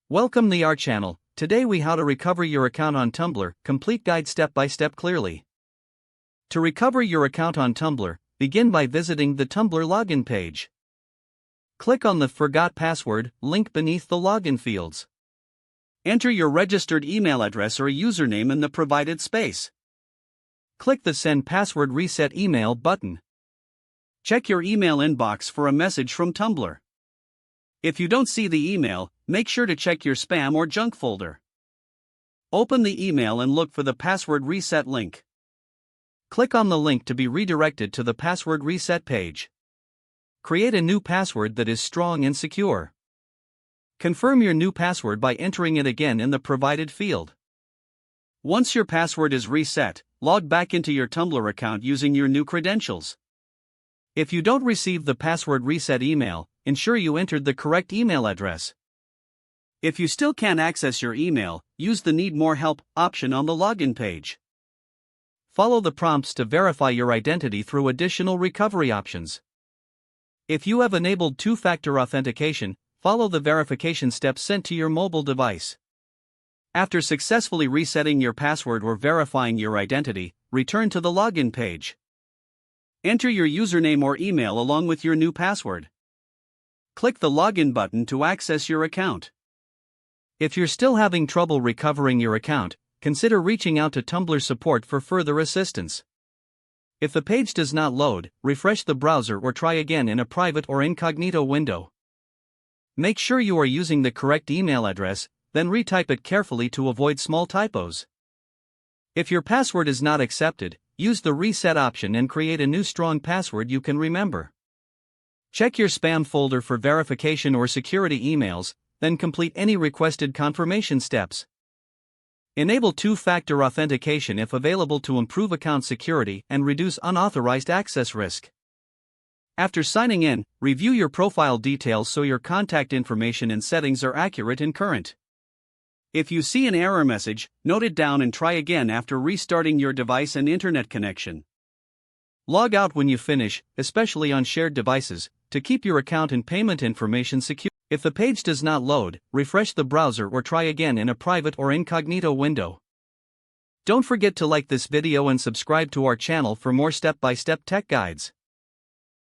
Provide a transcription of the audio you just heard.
Welcome to our channel. Today we how to recover your account on Tumblr, complete guide step by step clearly. To recover your account on Tumblr, begin by visiting the Tumblr login page. Click on the Forgot Password link beneath the login fields. Enter your registered email address or username in the provided space. Click the Send Password Reset Email button. Check your email inbox for a message from Tumblr. If you don't see the email, make sure to check your spam or junk folder. Open the email and look for the password reset link. Click on the link to be redirected to the password reset page. Create a new password that is strong and secure. Confirm your new password by entering it again in the provided field. Once your password is reset, log back into your Tumblr account using your new credentials. If you don't receive the password reset email, ensure you entered the correct email address. If you still can't access your email, use the Need More Help option on the login page. Follow the prompts to verify your identity through additional recovery options. If you have enabled two-factor authentication, follow the verification steps sent to your mobile device. After successfully resetting your password or verifying your identity, return to the login page. Enter your username or email along with your new password. Click the Login button to access your account. If you're still having trouble recovering your account, consider reaching out to Tumblr support for further assistance. If the page does not load, refresh the browser or try again in a private or incognito window. Make sure you are using the correct email address, then retype it carefully to avoid small typos. If your password is not accepted, use the reset option and create a new strong password you can remember. Check your spam folder for verification or security emails, then complete any requested confirmation steps. Enable two-factor authentication if available to improve account security and reduce unauthorized access risk. After signing in, review your profile details so your contact information and settings are accurate and current. If you see an error message, note it down and try again after restarting your device and internet connection. Log out when you finish, especially on shared devices, to keep your account and payment information secure. If the page does not load, refresh the browser or try again in a private or incognito window. Don't forget to like this video and subscribe to our channel for more step-by-step tech guides.